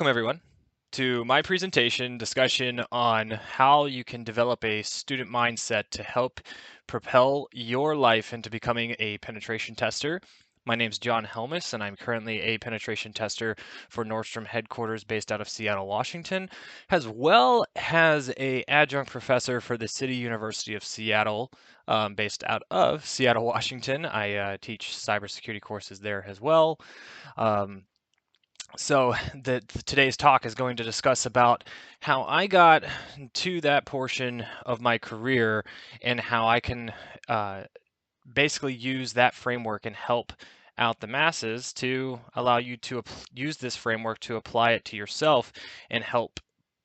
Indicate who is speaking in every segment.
Speaker 1: Welcome everyone to my presentation discussion on how you can develop a student mindset to help propel your life into becoming a penetration tester. My name is John Helmus, and I'm currently a penetration tester for Nordstrom headquarters based out of Seattle, Washington, as well as a adjunct professor for the City University of Seattle, based out of Seattle, Washington. I teach cybersecurity courses there as well. Um, Today's talk is going to discuss about how I got to that portion of my career and how I can uh, basically use that framework and help out the masses to allow you to use this framework to apply it to yourself and help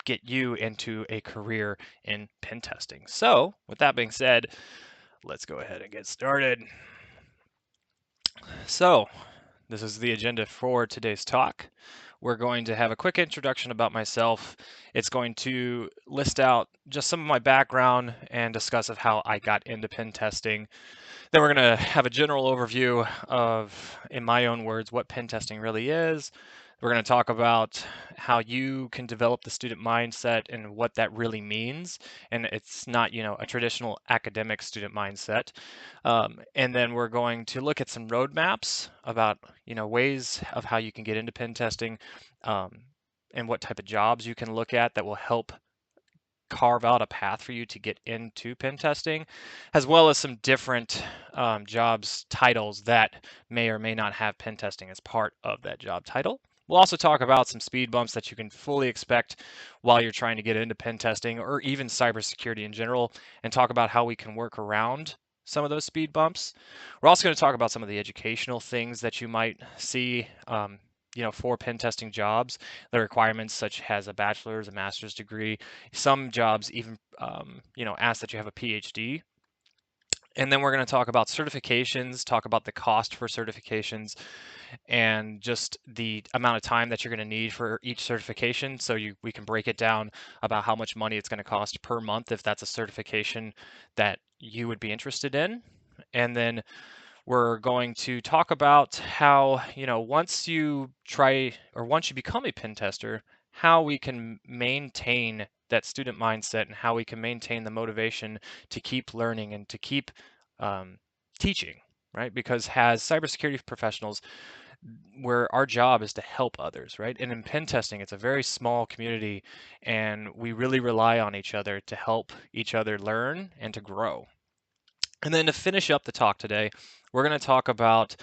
Speaker 1: get you into a career in pen testing. So, with that being said, let's go ahead and get started. So, this is the agenda for today's talk. We're going to have a quick introduction about myself. It's going to list out just some of my background and discuss of how I got into pen testing. Then we're going to have a general overview of, in my own words, what pen testing really is. We're going to talk about how you can develop the student mindset and what that really means. And it's not, a traditional academic student mindset. And then we're going to look at some roadmaps about, ways of how you can get into pen testing, um, and what type of jobs you can look at that will help carve out a path for you to get into pen testing, as well as some different jobs titles that may or may not have pen testing as part of that job title. We'll also talk about some speed bumps that you can fully expect while you're trying to get into pen testing or even cybersecurity in general, and talk about how we can work around some of those speed bumps. We're also going to talk about some of the educational things that you might see, for pen testing jobs, the requirements such as a bachelor's, a master's degree. Some jobs even, ask that you have a PhD. And then we're going to talk about certifications, talk about the cost for certifications, and just the amount of time that you're going to need for each certification. So we can break it down about how much money it's going to cost per month if that's a certification that you would be interested in. And then we're going to talk about how, once you become a pen tester, how we can maintain that student mindset and how we can maintain the motivation to keep learning and to keep teaching, right? Because as cybersecurity professionals, where our job is to help others, right? And in pen testing, it's a very small community, and we really rely on each other to help each other learn and to grow. And then to finish up the talk today, we're going to talk about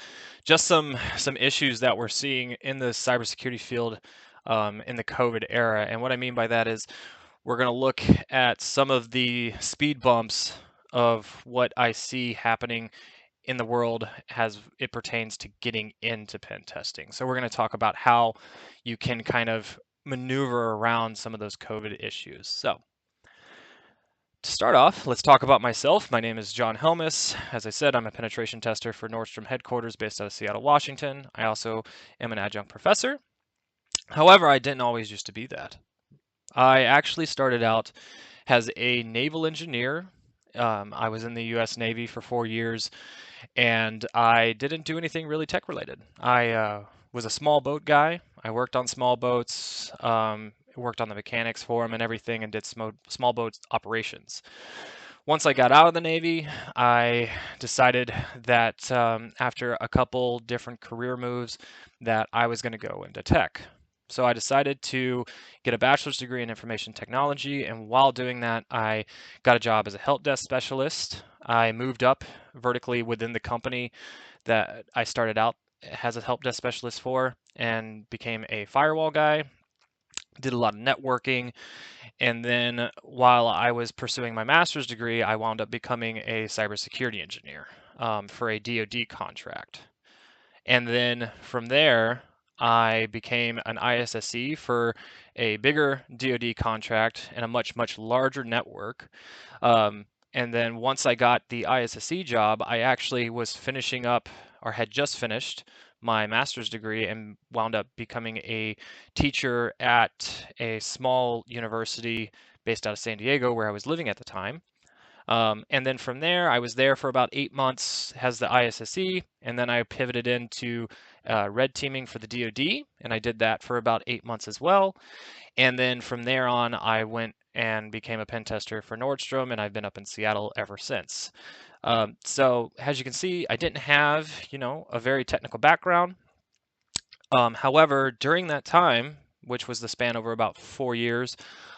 Speaker 1: just some issues that we're seeing in the cybersecurity field in the COVID era. And what I mean by that is we're going to look at some of the speed bumps of what I see happening in the world as it pertains to getting into pen testing. So we're going to talk about how you can kind of maneuver around some of those COVID issues. So to start off, let's talk about myself. My name is John Helmus. As I said, I'm a penetration tester for Nordstrom headquarters based out of Seattle, Washington. I also am an adjunct professor. However, I didn't always used to be that. I actually started out as a naval engineer. I was in the U.S. Navy for 4 years, and I didn't do anything really tech related. I was a small boat guy. I worked on small boats, worked on the mechanics for them and everything, and did small boat operations. Once I got out of the Navy, I decided that after a couple different career moves, that I was going to go into tech. So I decided to get a bachelor's degree in information technology, and while doing that, I got a job as a help desk specialist. I moved up vertically within the company that I started out as a help desk specialist for, and became a firewall guy. Did a lot of networking, and then while I was pursuing my master's degree, I wound up becoming a cybersecurity engineer for a DoD contract. And then from there, I became an ISSE for a bigger DoD contract and a much, much larger network. And then once I got the ISSE job, I actually was finishing up, or had just finished, my master's degree and wound up becoming a teacher at a small university based out of San Diego where I was living at the time. And then from there, I was there for about 8 months as the ISSE, and then I pivoted into red teaming for the DoD, and I did that for about 8 months as well. And then from there on, I went and became a pen tester for Nordstrom, and I've been up in Seattle ever since. So as you can see, I didn't have, a very technical background. However, during that time, which was the span over about 4 years,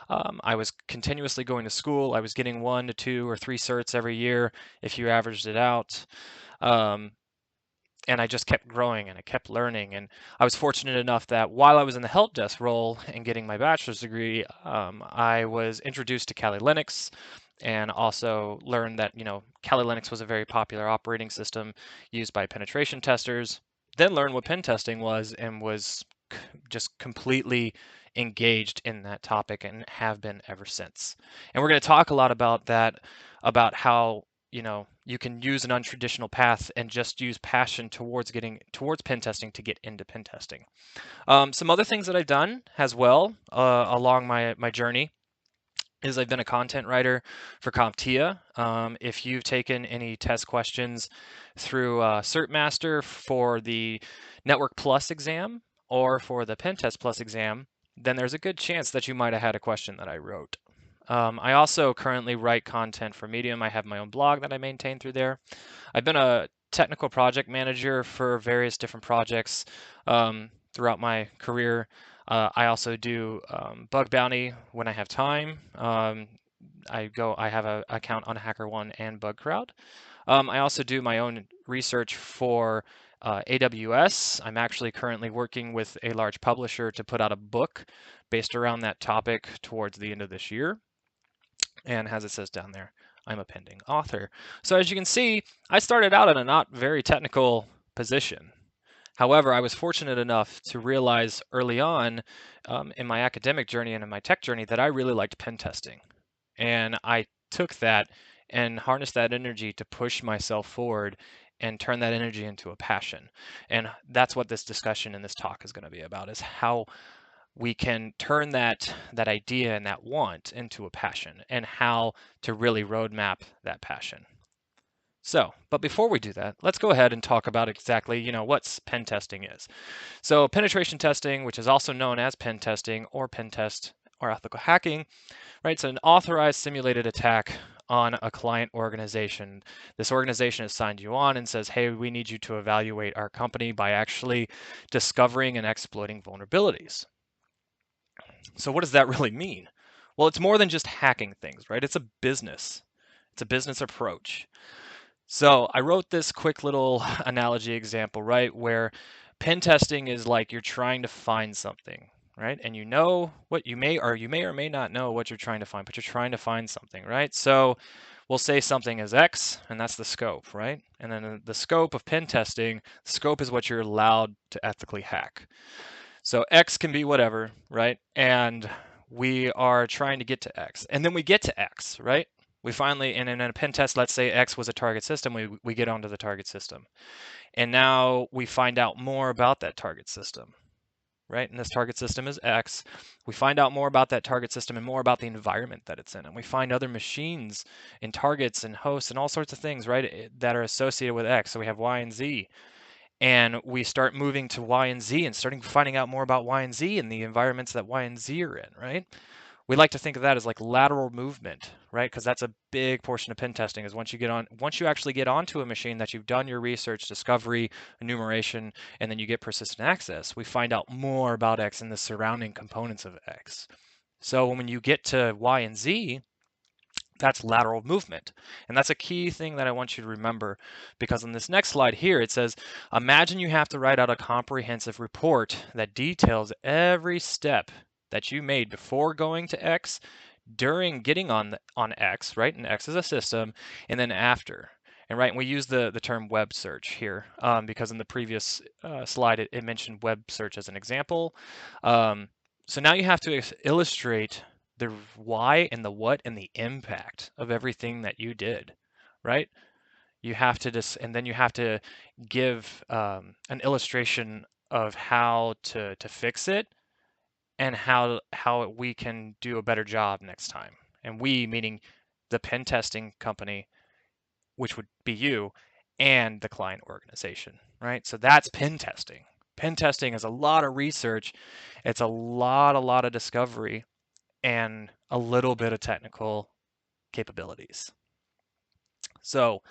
Speaker 1: I was continuously going to school. I was getting 1 to 2 or 3 certs every year if you averaged it out. Um, and I just kept growing and I kept learning. And I was fortunate enough that while I was in the help desk role and getting my bachelor's degree, I was introduced to Kali Linux and also learned that, Kali Linux was a very popular operating system used by penetration testers. Then learned what pen testing was and was just completely engaged in that topic and have been ever since. And we're going to talk a lot about that, about how you can use an untraditional path and just use passion towards pen testing to get into pen testing. Some other things that I've done as well along my journey is I've been a content writer for CompTIA. If you've taken any test questions through CertMaster for the Network Plus exam or for the Pen Test Plus exam, then there's a good chance that you might have had a question that I wrote. I also currently write content for Medium. I have my own blog that I maintain through there. I've been a technical project manager for various different projects throughout my career. I also do bug bounty when I have time. I have an account on HackerOne and BugCrowd. I also do my own research for AWS. I'm actually currently working with a large publisher to put out a book based around that topic towards the end of this year. And as it says down there, I'm a pending author. So as you can see, I started out in a not very technical position. However, I was fortunate enough to realize early on in my academic journey and in my tech journey that I really liked pen testing. And I took that and harnessed that energy to push myself forward and turn that energy into a passion. And that's what this discussion and this talk is going to be about, is how we can turn that idea and that want into a passion and how to really roadmap that passion. So, but before we do that, let's go ahead and talk about exactly, what pen testing is. So penetration testing, which is also known as pen testing or pen test or ethical hacking, right? It's an authorized simulated attack on a client organization. This organization has signed you on and says, hey, we need you to evaluate our company by actually discovering and exploiting vulnerabilities. So what does that really mean? Well, it's more than just hacking things, right? It's a business. It's a business approach. So I wrote this quick little analogy example, right, where pen testing is like you're trying to find something, right? And you know what you may or may not know what you're trying to find, but you're trying to find something, right? So we'll say something is X, and that's the scope, right? And then the scope of pen testing, scope is what you're allowed to ethically hack. So X can be whatever, right? And we are trying to get to X. And then we get to X, right? We finally, and in a pen test, let's say X was a target system, we get onto the target system. And now we find out more about that target system, right? And this target system is X. We find out more about that target system and more about the environment that it's in. And we find other machines and targets and hosts and all sorts of things, right, that are associated with X. So we have Y and Z. And we start moving to Y and Z and starting finding out more about Y and Z and the environments that Y and Z are in, right? We like to think of that as like lateral movement, right? Because that's a big portion of pen testing is once you actually get onto a machine that you've done your research, discovery, enumeration, and then you get persistent access, we find out more about X and the surrounding components of X. So when you get to Y and Z, that's lateral movement. And that's a key thing that I want you to remember, because on this next slide here, it says, imagine you have to write out a comprehensive report that details every step that you made before going to X, during getting on X, right? And X is a system, and then after. And right, we use the term web search here because in the previous slide, it mentioned web search as an example. So now you have to illustrate the why and the what and the impact of everything that you did, right? You have to and then you have to give an illustration of how to fix it and how we can do a better job next time. And we, meaning the pen testing company, which would be you, and the client organization, right? So that's pen testing. Pen testing is a lot of research. It's a lot of discovery and a little bit of technical capabilities. So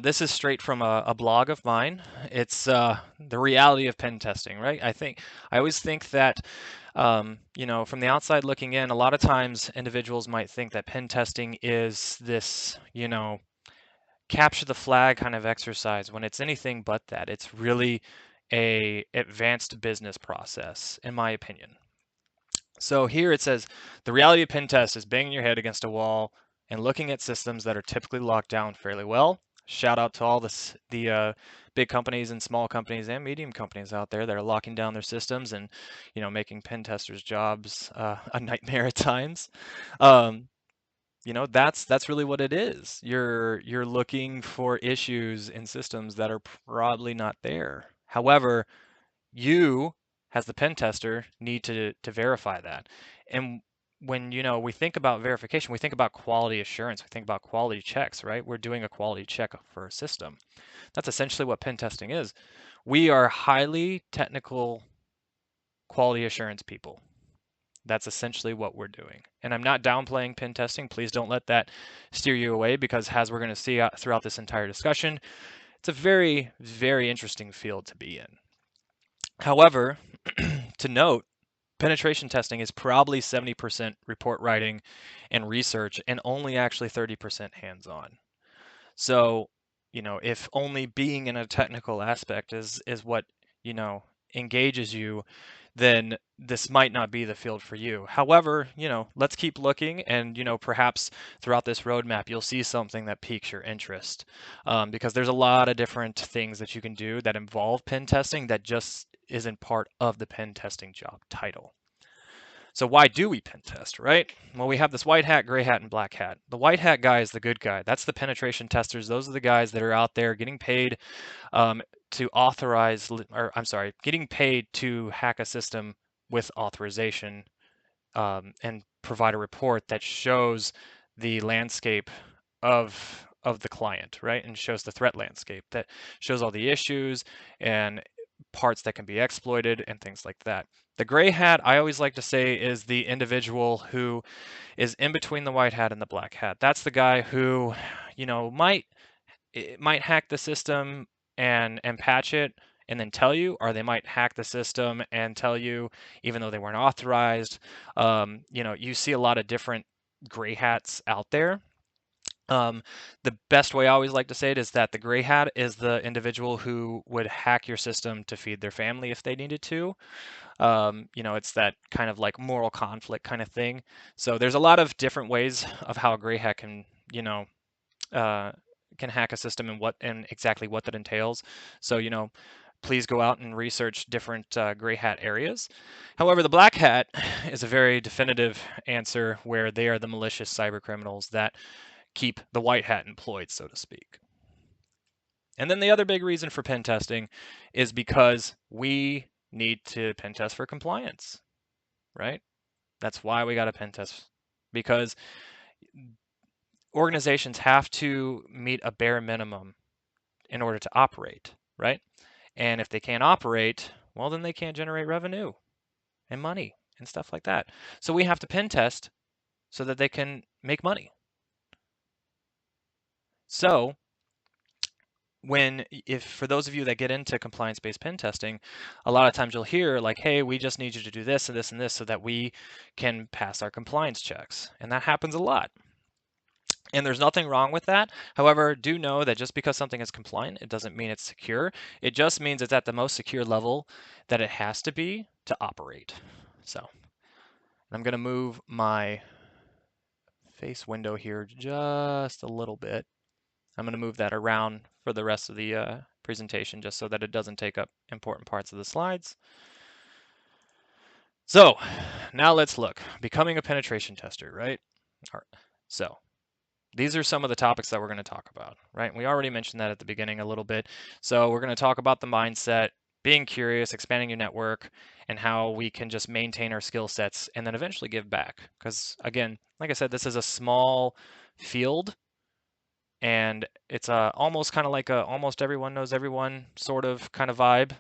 Speaker 1: this is straight from a blog of mine. It's the reality of pen testing, right? I always think that from the outside looking in, a lot of times individuals might think that pen testing is this, capture the flag kind of exercise when it's anything but that. It's really a advanced business process, in my opinion. So here it says the reality of pen test is banging your head against a wall and looking at systems that are typically locked down fairly well. Shout out to all the big companies and small companies and medium companies out there that are locking down their systems and making pen testers' jobs a nightmare at times. Um, that's really what it is. You're looking for issues in systems that are probably not there. However, you as the pen tester need to verify that. And when we think about verification, we think about quality assurance, we think about quality checks, right? We're doing a quality check for a system. That's essentially what pen testing is. We are highly technical quality assurance people. That's essentially what we're doing. And I'm not downplaying pen testing. Please don't let that steer you away, because as we're going to see throughout this entire discussion, it's a very, very interesting field to be in. However, to note, penetration testing is probably 70% report writing and research and only actually 30% hands-on. So, if only being in a technical aspect is what, engages you, then this might not be the field for you. However, let's keep looking, and, perhaps throughout this roadmap, you'll see something that piques your interest, because there's a lot of different things that you can do that involve pen testing that just isn't part of the pen testing job title. So why do we pen test, right? Well, we have this white hat, gray hat, and black hat. The white hat guy is the good guy. That's the penetration testers. Those are the guys that are out there getting paid to authorize, or I'm sorry, getting paid to hack a system with authorization, and provide a report that shows the landscape of the client, right? And shows the threat landscape, that shows all the issues and parts that can be exploited and things like that. The gray hat, I always like to say, is the individual who is in between the white hat and the black hat. That's the guy who, might hack the system and patch it and then tell you, or they might hack the system and tell you even though they weren't authorized. You see a lot of different gray hats out there. The best way I always like to say it is that the gray hat is the individual who would hack your system to feed their family if they needed to. It's that kind of like moral conflict kind of thing. So there's a lot of different ways of how a gray hat uh, can hack a system and exactly what that entails. So, please go out and research different gray hat areas. However, the black hat is a very definitive answer, where they are the malicious cyber criminals that keep the white hat employed, so to speak. And then the other big reason for pen testing is because we need to pen test for compliance, right? That's why we got to pen test, because organizations have to meet a bare minimum in order to operate, right? And if they can't operate, well, then they can't generate revenue and money and stuff like that. So we have to pen test so that they can make money. So if for those of you that get into compliance-based pen testing, a lot of times you'll hear like, hey, we just need you to do this and this and this so that we can pass our compliance checks. And that happens a lot. And there's nothing wrong with that. However, do know that just because something is compliant, it doesn't mean it's secure. It just means it's at the most secure level that it has to be to operate. So I'm going to move my face window here just a little bit. I'm going to move that around for the rest of the presentation, just so that it doesn't take up important parts of the slides. So now let's look. Becoming a penetration tester, right? All right. So these are some of the topics that we're going to talk about, right? We already mentioned that at the beginning a little bit. So we're going to talk about the mindset, being curious, expanding your network, and how we can just maintain our skill sets and then eventually give back. Because again, like I said, this is a small field, and it's almost kind of like a almost everyone knows everyone sort of kind of vibe.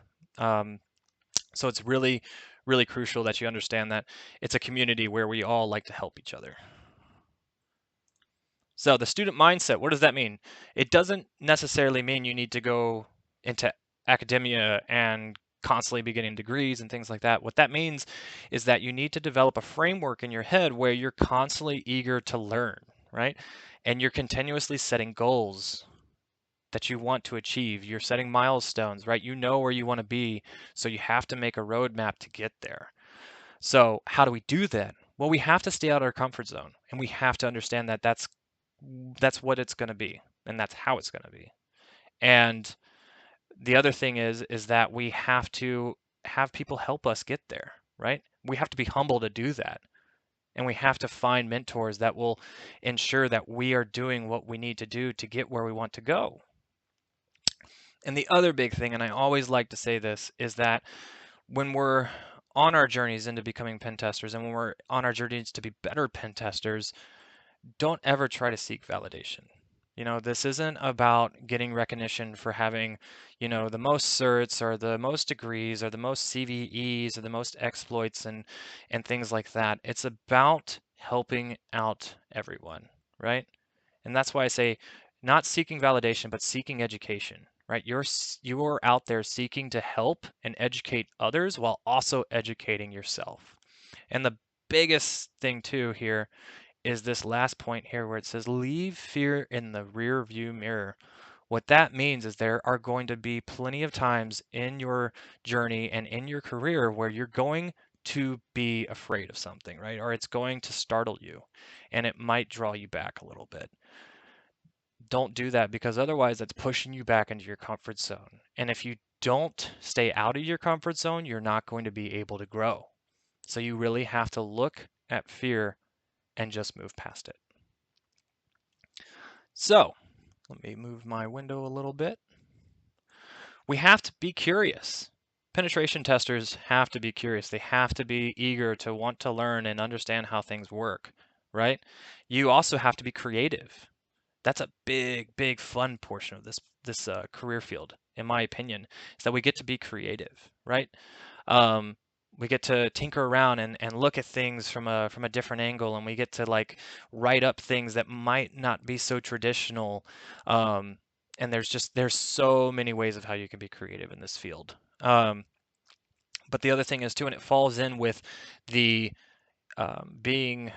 Speaker 1: So it's really, really crucial that you understand that it's a community where we all like to help each other. So the student mindset, what does that mean? It doesn't necessarily mean you need to go into academia and constantly be getting degrees and things like that. What that means is that you need to develop a framework in your head where you're constantly eager to learn, right? And you're continuously setting goals that you want to achieve. You're setting milestones, right? You know where you want to be, so you have to make a roadmap to get there. So how do we do that? Well, we have to stay out of our comfort zone, and we have to understand that that's what it's going to be, and that's how it's going to be. And the other thing is that we have to have people help us get there, right? We have to be humble to do that. And we have to find mentors that will ensure that we are doing what we need to do to get where we want to go. And the other big thing, and I always like to say this, is that when we're on our journeys into becoming pen testers and when we're on our journeys to be better pen testers, don't ever try to seek validation. This isn't about getting recognition for having, the most certs or the most degrees or the most CVEs or the most exploits and things like that. It's about helping out everyone, right? And that's why I say not seeking validation, but seeking education, right? You're out there seeking to help and educate others while also educating yourself. And the biggest thing too here is this last point here where it says leave fear in the rear view mirror. What that means is there are going to be plenty of times in your journey and in your career where you're going to be afraid of something, right? Or it's going to startle you and it might draw you back a little bit. Don't do that because otherwise that's pushing you back into your comfort zone. And if you don't stay out of your comfort zone, you're not going to be able to grow. So you really have to look at fear and just move past it. So let me move my window a little bit. We have to be curious. Penetration testers have to be curious. They have to be eager to want to learn and understand how things work, right? You also have to be creative. That's a big, big fun portion of this career field, in my opinion, is that we get to be creative, right? Um, we get to tinker around and look at things from a different angle, and we get to like write up things that might not be so traditional. And there's so many ways of how you can be creative in this field. But the other thing is too, and it falls in with the being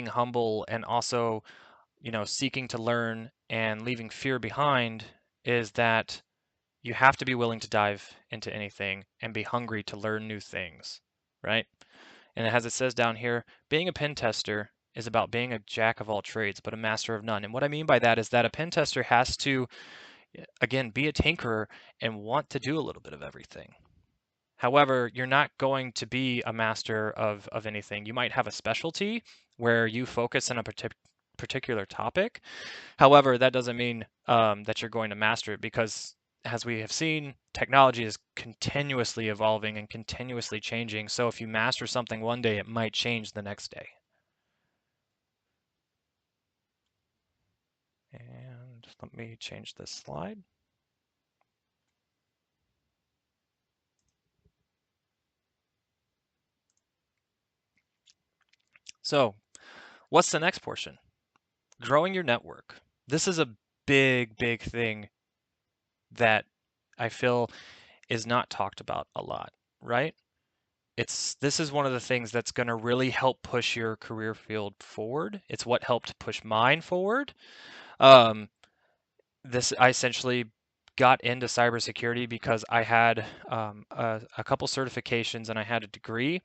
Speaker 1: humble and also seeking to learn and leaving fear behind is that you have to be willing to dive into anything and be hungry to learn new things, right? And as it says down here, being a pen tester is about being a jack of all trades, but a master of none. And what I mean by that is that a pen tester has to, again, be a tinkerer and want to do a little bit of everything. However, you're not going to be a master of anything. You might have a specialty where you focus on a particular topic. However, that doesn't mean that you're going to master it because, as we have seen, technology is continuously evolving and continuously changing. So if you master something one day, it might change the next day. And let me change this slide. So what's the next portion? Growing your network. This is a big, big thing that I feel is not talked about a lot, right? This is one of the things that's going to really help push your career field forward. It's what helped push mine forward. Um, I essentially got into cybersecurity because I had a couple certifications and I had a degree.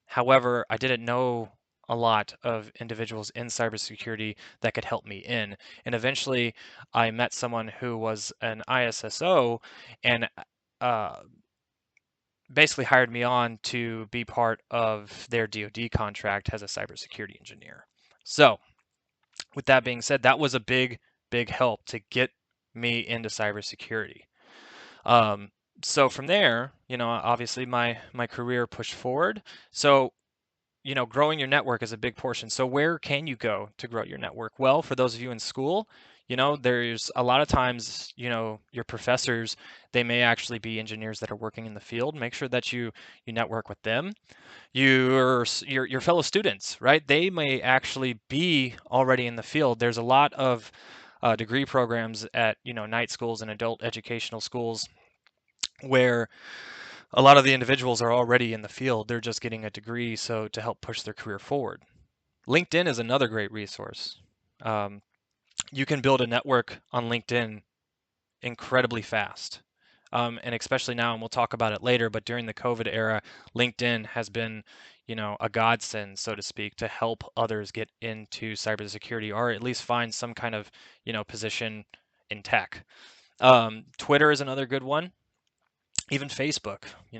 Speaker 1: However, I didn't know a lot of individuals in cybersecurity that could help me in. And eventually, I met someone who was an ISSO and uh, basically hired me on to be part of their DoD contract as a cybersecurity engineer. So, with that being said, that was a big, big help to get me into cybersecurity. Um, so from there, obviously my career pushed forward. So growing your network is a big portion. So where can you go to grow your network? Well, for those of you in school, there's a lot of times, your professors, they may actually be engineers that are working in the field. Make sure that you network with them. Your fellow students, right? They may actually be already in the field. There's a lot of degree programs at, night schools and adult educational schools where a lot of the individuals are already in the field. They're just getting a degree so to help push their career forward. LinkedIn is another great resource. Um, you can build a network on LinkedIn incredibly fast. And especially now, and we'll talk about it later, but during the COVID era, LinkedIn has been, a godsend, so to speak, to help others get into cybersecurity or at least find some kind of, position in tech. Twitter is another good one. Even Facebook, you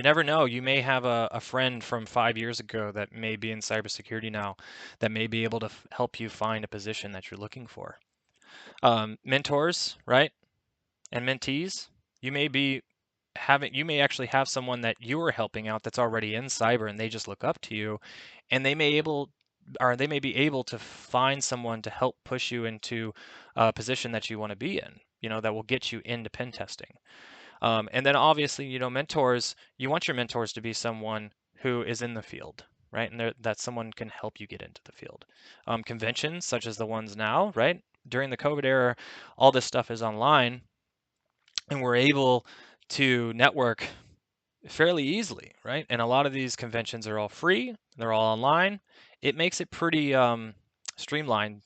Speaker 1: never know. You may have a friend from 5 years ago that may be in cybersecurity now that may be able to help you find a position that you're looking for. Mentors, right? And mentees, you may actually have someone that you are helping out that's already in cyber and they just look up to you, and they may be able to find someone to help push you into a position that you want to be in, that will get you into pen testing. And then obviously, mentors, you want your mentors to be someone who is in the field, right? And that someone can help you get into the field. Conventions such as the ones now, right? During the COVID era, all this stuff is online, and we're able to network fairly easily, right? And a lot of these conventions are all free, they're all online. It makes it pretty streamlined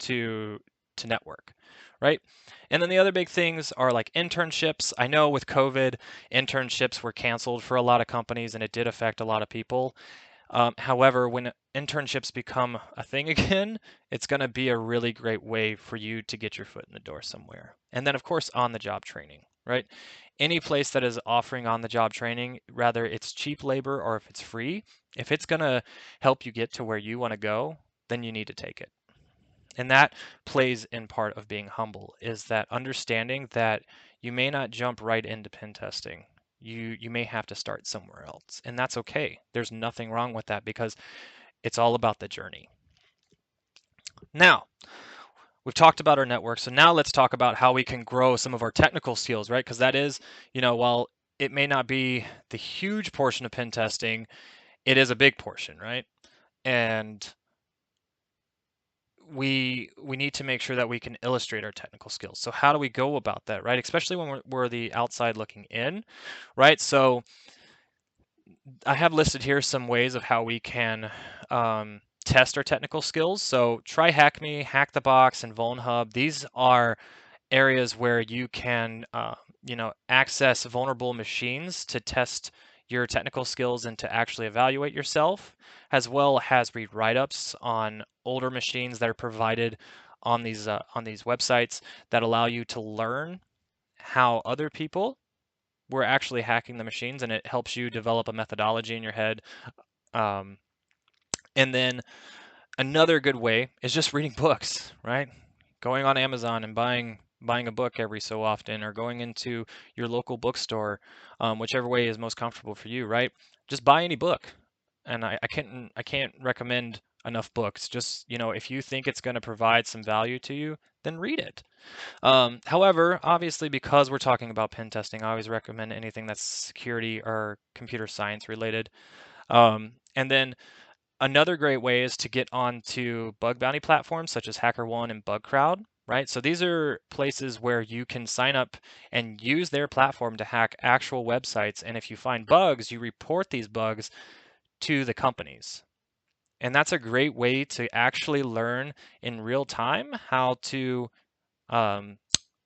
Speaker 1: to network, right? And then the other big things are like internships. I know with COVID, internships were canceled for a lot of companies and it did affect a lot of people. However, when internships become a thing again, it's going to be a really great way for you to get your foot in the door somewhere. And then, of course, on the job training, right? Any place that is offering on the job training, rather it's cheap labor or if it's free, if it's going to help you get to where you want to go, then you need to take it. And that plays in part of being humble, is that understanding that you may not jump right into pen testing. You may have to start somewhere else, and that's okay. There's nothing wrong with that because it's all about the journey. Now, we've talked about our network, so now let's talk about how we can grow some of our technical skills, right? Because that is, while it may not be the huge portion of pen testing, it is a big portion, right? And we need to make sure that we can illustrate our technical skills. So how do we go about that, right? Especially when we're the outside looking in, right? So I have listed here some ways of how we can test our technical skills. So try Hack Me, Hack the Box, and VulnHub. These are areas where you can, access vulnerable machines to test your technical skills and to actually evaluate yourself, as well as read write-ups on older machines that are provided on these websites that allow you to learn how other people were actually hacking the machines, and it helps you develop a methodology in your head. Um, and then another good way is just reading books, right? Going on Amazon and buying a book every so often, or going into your local bookstore, whichever way is most comfortable for you, right? Just buy any book. And I can't recommend enough books. Just, if you think it's going to provide some value to you, then read it. However, obviously, because we're talking about pen testing, I always recommend anything that's security or computer science related. And then another great way is to get onto bug bounty platforms such as HackerOne and BugCrowd, right? So these are places where you can sign up and use their platform to hack actual websites. And if you find bugs, you report these bugs to the companies. And that's a great way to actually learn in real time how to um,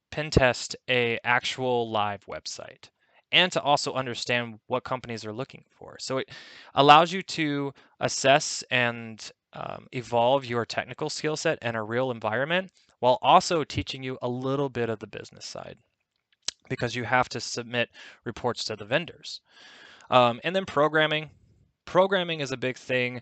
Speaker 1: pen test a actual live website, and to also understand what companies are looking for. So it allows you to assess and evolve your technical skill set in a real environment, while also teaching you a little bit of the business side, because you have to submit reports to the vendors. And then programming. Programming is a big thing,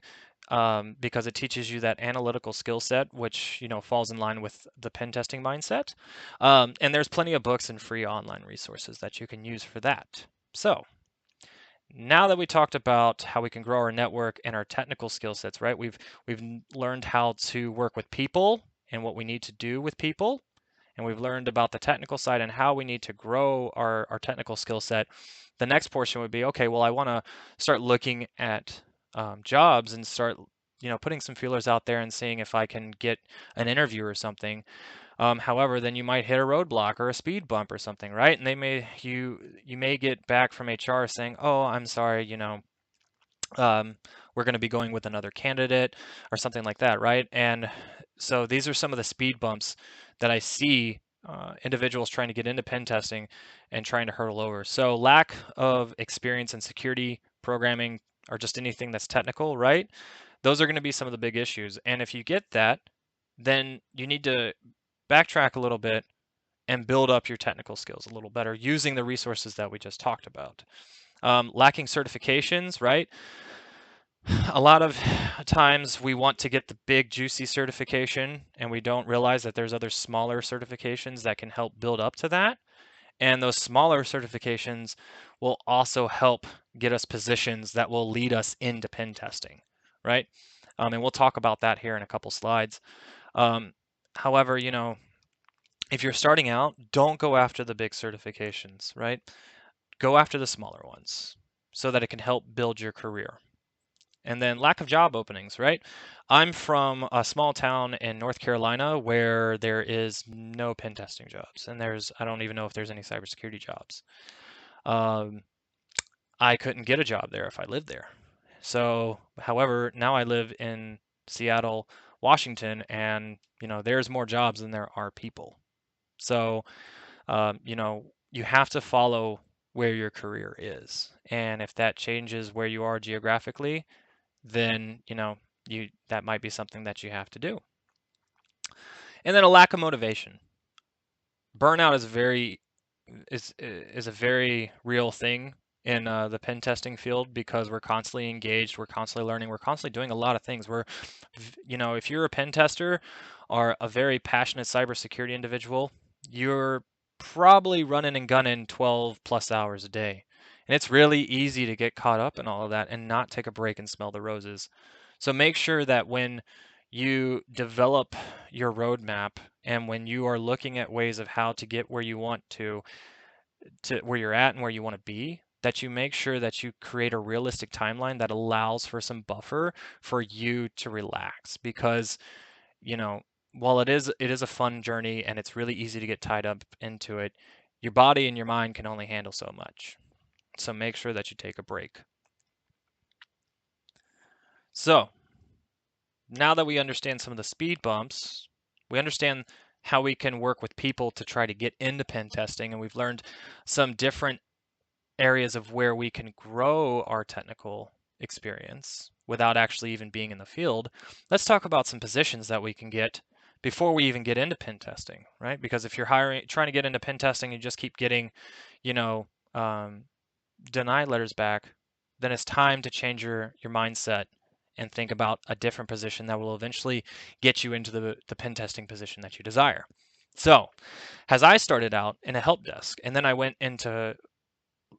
Speaker 1: because it teaches you that analytical skill set, which falls in line with the pen testing mindset. And there's plenty of books and free online resources that you can use for that. So now that we talked about how we can grow our network and our technical skill sets, right? We've learned how to work with people and what we need to do with people, and we've learned about the technical side and how we need to grow our technical skill set. The next portion would be, okay, well, I want to start looking at jobs and start, putting some feelers out there and seeing if I can get an interview or something. However, then you might hit a roadblock or a speed bump or something, right? And you may get back from HR saying, "Oh, I'm sorry, um, we're going to be going with another candidate," or something like that, right? And so these are some of the speed bumps that I see individuals trying to get into pen testing and trying to hurdle over. So lack of experience in security programming or just anything that's technical, right? Those are going to be some of the big issues. And if you get that, then you need to backtrack a little bit and build up your technical skills a little better using the resources that we just talked about. Lacking certifications, right? A lot of times we want to get the big juicy certification and we don't realize that there's other smaller certifications that can help build up to that. And those smaller certifications will also help get us positions that will lead us into pen testing, right? And we'll talk about that here in a couple slides. However, if you're starting out, don't go after the big certifications, right? Go after the smaller ones so that it can help build your career. And then lack of job openings, right? I'm from a small town in North Carolina where there is no pen testing jobs, and I don't even know if there's any cybersecurity jobs. Um, I couldn't get a job there if I lived there. So, however, now I live in Seattle, Washington, and there's more jobs than there are people. So, you have to follow where your career is. And if that changes where you are geographically, then, that might be something that you have to do. And then a lack of motivation. Burnout is a very real thing in the pen testing field because we're constantly engaged, we're constantly learning, we're constantly doing a lot of things. If you're a pen tester or a very passionate cybersecurity individual, you're probably running and gunning 12 plus hours a day. And it's really easy to get caught up in all of that and not take a break and smell the roses. So make sure that when you develop your roadmap and when you are looking at ways of how to get where you want to where you're at and where you want to be, that you make sure that you create a realistic timeline that allows for some buffer for you to relax because, you know, while it is a fun journey and it's really easy to get tied up into it, your body and your mind can only handle so much. So make sure that you take a break. So, now that we understand some of the speed bumps, we understand how we can work with people to try to get into pen testing, and we've learned some different areas of where we can grow our technical experience without actually even being in the field. Let's talk about some positions that we can get before we even get into pen testing, right? Because if you're trying to get into pen testing, you just keep getting, you know, um, denied letters back, then it's time to change your mindset and think about a different position that will eventually get you into the pen testing position that you desire. So, as I started out in a help desk, and then I went into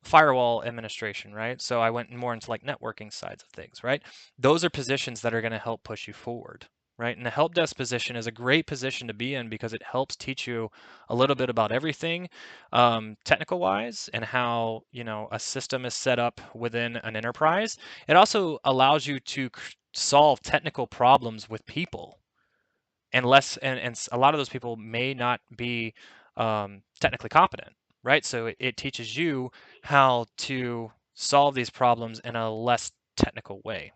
Speaker 1: firewall administration, right? So I went more into like networking sides of things, right? Those are positions that are going to help push you forward, right? And the help desk position is a great position to be in because it helps teach you a little bit about everything, technical wise, and how a system is set up within an enterprise. It also allows you to solve technical problems with people, and a lot of those people may not be technically competent, right? So it teaches you how to solve these problems in a less technical way,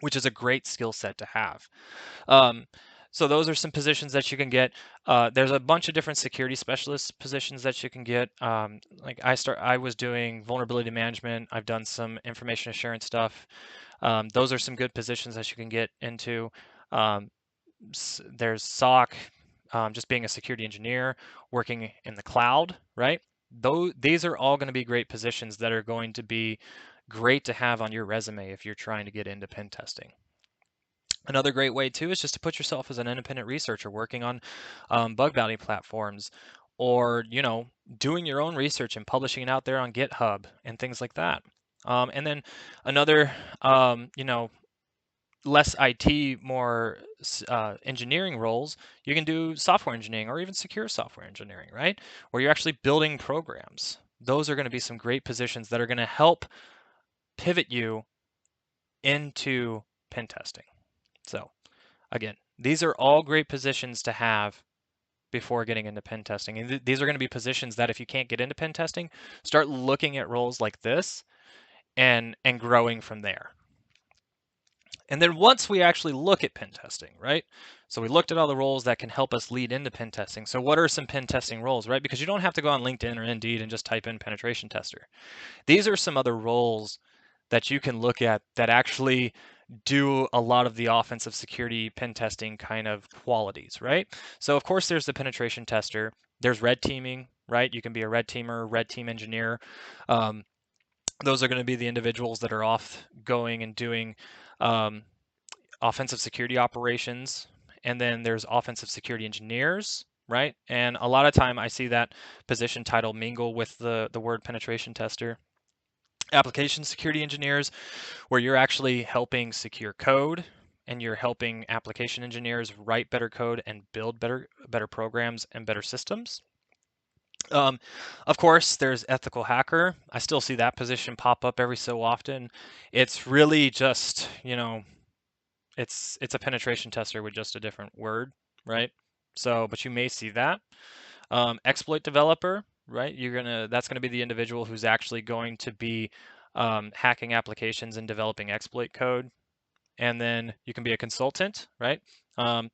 Speaker 1: which is a great skill set to have. Um, so those are some positions that you can get. There's a bunch of different security specialist positions that you can get. Like I was doing vulnerability management. I've done some information assurance stuff. Those are some good positions that you can get into. Um, there's SOC, just being a security engineer, working in the cloud, right? These are all going to be great positions that are going to be great to have on your resume if you're trying to get into pen testing. Another great way too is just to put yourself as an independent researcher working on bug bounty platforms, or doing your own research and publishing it out there on GitHub and things like that. And then another, you know, less IT, more engineering roles, you can do software engineering or even secure software engineering, right? Where you're actually building programs. Those are going to be some great positions that are going to help pivot you into pen testing. So again, these are all great positions to have before getting into pen testing. And these are going to be positions that if you can't get into pen testing, start looking at roles like this and growing from there. And then once we actually look at pen testing, right? So we looked at all the roles that can help us lead into pen testing. So what are some pen testing roles, right? Because you don't have to go on LinkedIn or Indeed and just type in penetration tester. These are some other roles that you can look at that actually do a lot of the offensive security pen testing kind of qualities, right? So of course there's the penetration tester. There's red teaming, right? You can be a red teamer, red team engineer. Um, those are going to be the individuals that are off going and doing um, offensive security operations. And then there's offensive security engineers, right? And a lot of time I see that position title mingle with the word penetration tester. Application security engineers, where you're actually helping secure code and you're helping application engineers write better code and build better programs and better systems. Um, of course, there's ethical hacker. I still see that position pop up every so often. It's really just, you know, it's a penetration tester with just a different word, right? So, but you may see that. Exploit developer, right? That's gonna be the individual who's actually going to be hacking applications and developing exploit code. And then you can be a consultant, right? Um,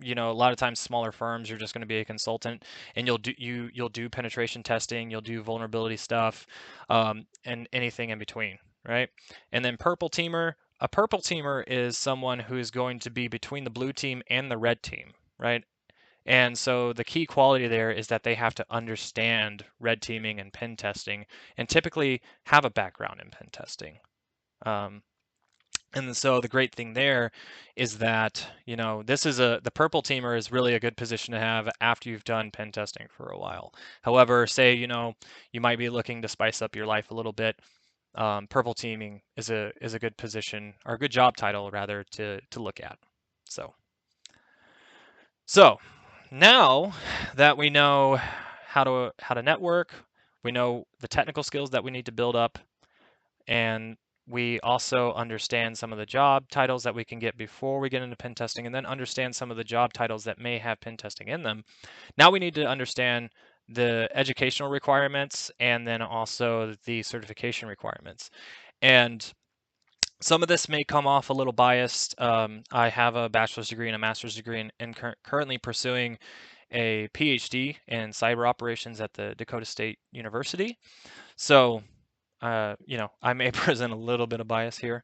Speaker 1: you know, a lot of times smaller firms, you're just going to be a consultant, and you'll do penetration testing, you'll do vulnerability stuff, and anything in between, right? And then purple teamer. A purple teamer is someone who is going to be between the blue team and the red team, right? And so the key quality there is that they have to understand red teaming and pen testing, and typically have a background in pen testing. Um, and so the great thing there is that, you know, the purple teamer is really a good position to have after you've done pen testing for a while. However, say, you know, you might be looking to spice up your life a little bit. Purple teaming is a good position, or a good job title rather, to look at. So now that we know how to network, we know the technical skills that we need to build up, and we also understand some of the job titles that we can get before we get into pen testing, and then understand some of the job titles that may have pen testing in them. Now we need to understand the educational requirements and then also the certification requirements. And some of this may come off a little biased. I have a bachelor's degree and a master's degree, and currently pursuing a PhD in cyber operations at the Dakota State University. So you know, I may present a little bit of bias here.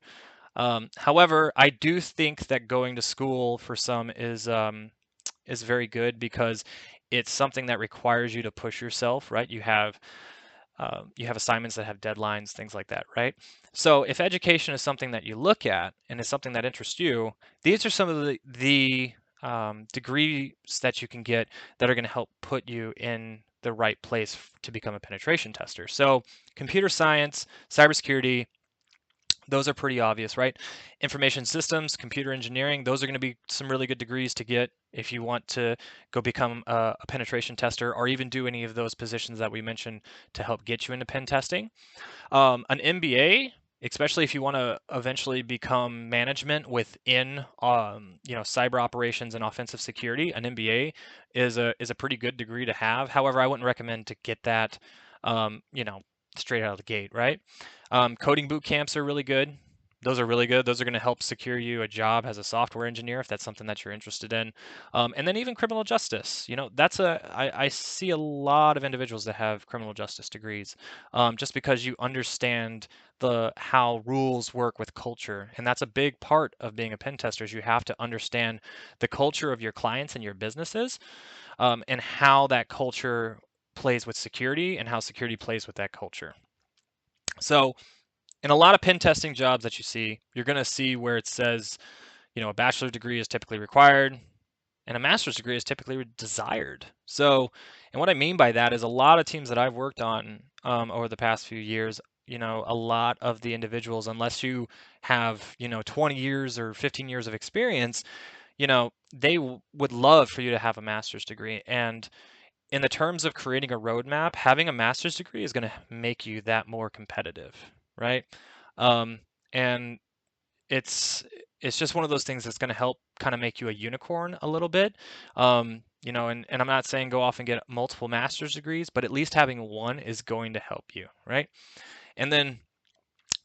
Speaker 1: However, I do think that going to school for some is very good, because it's something that requires you to push yourself, right? You have assignments that have deadlines, things like that, right? So if education is something that you look at and is something that interests you, these are some of the degrees that you can get that are going to help put you in the right place to become a penetration tester. So computer science, cybersecurity, those are pretty obvious, right? Information systems, computer engineering, those are going to be some really good degrees to get if you want to go become a penetration tester, or even do any of those positions that we mentioned to help get you into pen testing. An MBA, especially if you want to eventually become management within, you know, cyber operations and offensive security, an MBA is a pretty good degree to have. However, I wouldn't recommend to get that, you know, straight out of the gate, right? Coding boot camps are really good. Those are really good. Those are going to help secure you a job as a software engineer if that's something that you're interested in. And then even criminal justice. You know, I see a lot of individuals that have criminal justice degrees, just because you understand how rules work with culture, and that's a big part of being a pen tester. Is you have to understand the culture of your clients and your businesses, and how that culture plays with security and how security plays with that culture. So in a lot of pen testing jobs that you see, you're going to see where it says, you know, a bachelor's degree is typically required and a master's degree is typically desired. So, and what I mean by that is a lot of teams that I've worked on over the past few years, a lot of the individuals, unless you have 20 years or 15 years of experience, they would love for you to have a master's degree. And in the terms of creating a roadmap, having a master's degree is going to make you that more competitive, right? Um, and it's it's just one of those things that's going to help kind of make you a unicorn a little bit. And I'm not saying go off and get multiple master's degrees, but at least having one is going to help you, right? And then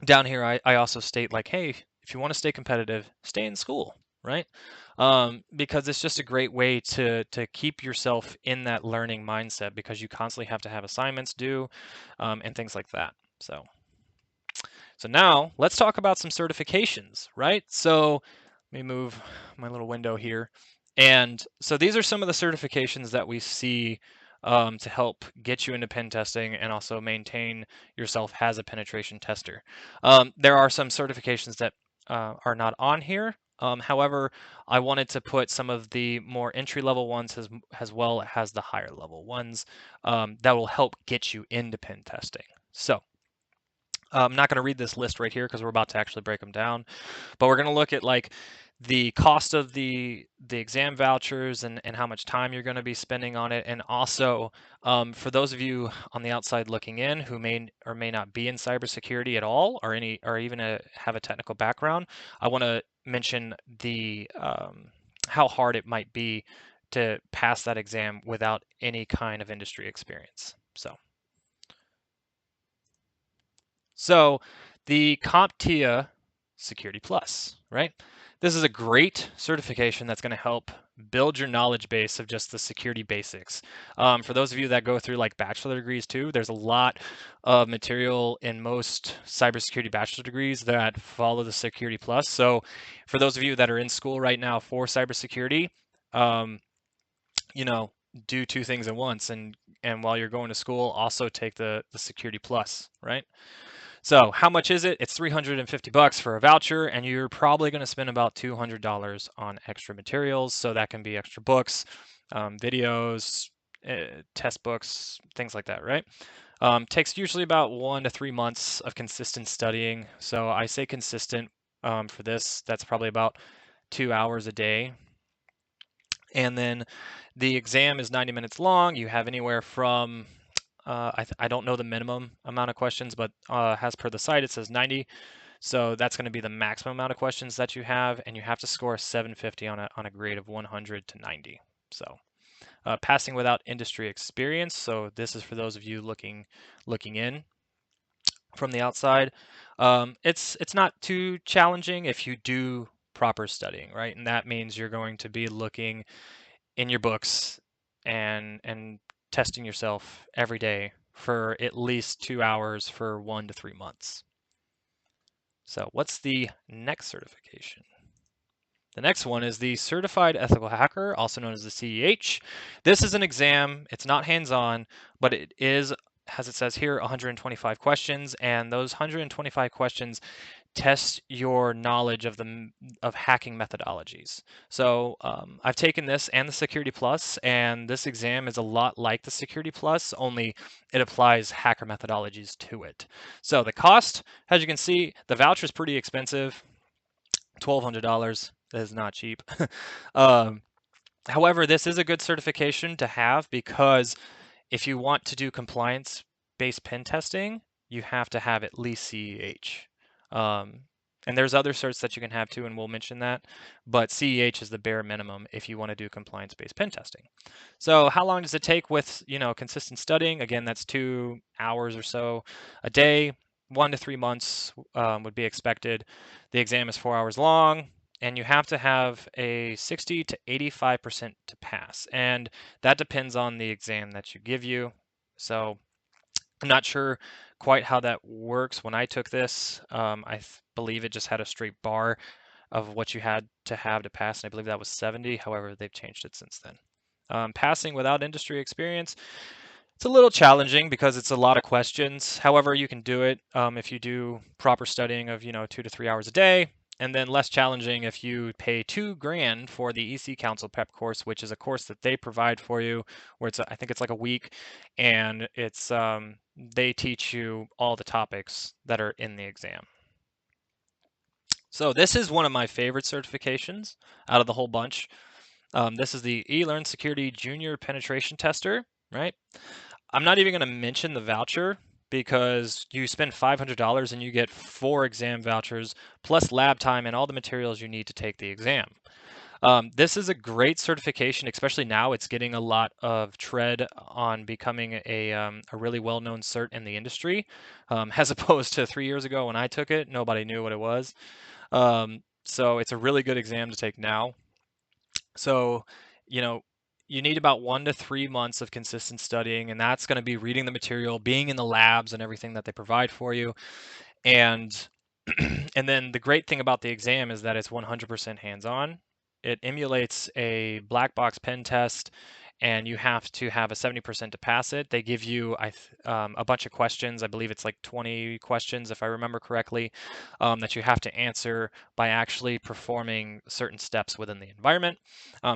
Speaker 1: down here, I also state like, hey, if you want to stay competitive, stay in school, right? Because it's just a great way to keep yourself in that learning mindset, because you constantly have to have assignments due, and things like that. So now let's talk about some certifications, right? So let me move my little window here. And so these are some of the certifications that we see to help get you into pen testing and also maintain yourself as a penetration tester. There are some certifications that are not on here. However, I wanted to put some of the more entry-level ones as well as the higher level ones that will help get you into pen testing. So I'm not going to read this list right here because we're about to actually break them down, but we're going to look at like the cost of the exam vouchers and how much time you're going to be spending on it. And also, for those of you on the outside looking in who may or may not be in cybersecurity at all, or even have a technical background, I want to mention the how hard it might be to pass that exam without any kind of industry experience. So the CompTIA Security Plus, right? This is a great certification that's going to help build your knowledge base of just the security basics. For those of you that go through like bachelor degrees too, there's a lot of material in most cybersecurity bachelor degrees that follow the Security Plus. So for those of you that are in school right now for cybersecurity, um, you know, do two things at once, and while you're going to school, also take the Security Plus, right? So how much is it? It's $350 for a voucher, and you're probably going to spend about $200 on extra materials. So that can be extra books, videos, test books, things like that, right? Takes usually about 1 to 3 months of consistent studying. So I say consistent for this. That's probably about 2 hours a day. And then the exam is 90 minutes long. You have anywhere from I don't know the minimum amount of questions, but as per the site, it says 90. So that's going to be the maximum amount of questions that you have, and you have to score 750 on a grade of 100 to 90. So passing without industry experience. So this is for those of you looking in from the outside. It's not too challenging if you do proper studying, right? And that means you're going to be looking in your books and testing yourself every day for at least 2 hours for 1 to 3 months. So what's the next certification? The next one is the Certified Ethical Hacker, also known as the CEH. This is an exam. It's not hands-on, but it is, as it says here, 125 questions, and those 125 questions test your knowledge of hacking methodologies. So I've taken this and the Security Plus, and this exam is a lot like the Security Plus, only it applies hacker methodologies to it. So the cost, as you can see, the voucher is pretty expensive, $1,200. That is not cheap. um, However, this is a good certification to have, because if you want to do compliance-based pen testing, you have to have at least CEH. And there's other certs that you can have too, and we'll mention that, but CEH is the bare minimum if you want to do compliance-based pen testing. So how long does it take with, consistent studying? Again, that's 2 hours or so a day. 1 to 3 months would be expected. The exam is 4 hours long, and you have to have a 60 to 85% to pass. And that depends on the exam that you give you. So I'm not sure quite how that works. When I took this, I believe it just had a straight bar of what you had to have to pass, and I believe that was 70. However, they've changed it since then. Passing without industry experience, it's a little challenging because it's a lot of questions. However, you can do it if you do proper studying of 2 to 3 hours a day, and then less challenging if you pay $2,000 for the EC Council Prep course, which is a course that they provide for you, where I think it's like a week, and they teach you all the topics that are in the exam. So this is one of my favorite certifications out of the whole bunch. This is the eLearn Security Junior Penetration Tester, right? I'm not even going to mention the voucher because you spend $500 and you get 4 exam vouchers plus lab time and all the materials you need to take the exam. This is a great certification, especially now it's getting a lot of tread on becoming a really well-known cert in the industry, as opposed to 3 years ago when I took it, nobody knew what it was. So it's a really good exam to take now. So, you need about 1 to 3 months of consistent studying, and that's going to be reading the material, being in the labs and everything that they provide for you. And and then the great thing about the exam is that it's 100% hands-on. It emulates a black box pen test, and you have to have a 70% to pass it. They give you a bunch of questions. I believe it's like 20 questions, if I remember correctly, that you have to answer by actually performing certain steps within the environment.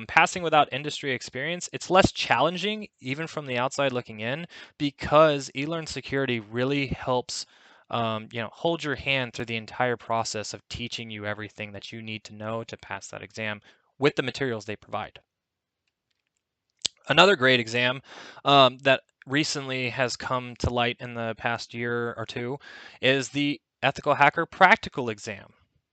Speaker 1: Passing without industry experience, it's less challenging, even from the outside looking in, because eLearn Security really helps hold your hand through the entire process of teaching you everything that you need to know to pass that exam with the materials they provide. Another great exam that recently has come to light in the past year or two is the Ethical Hacker Practical Exam.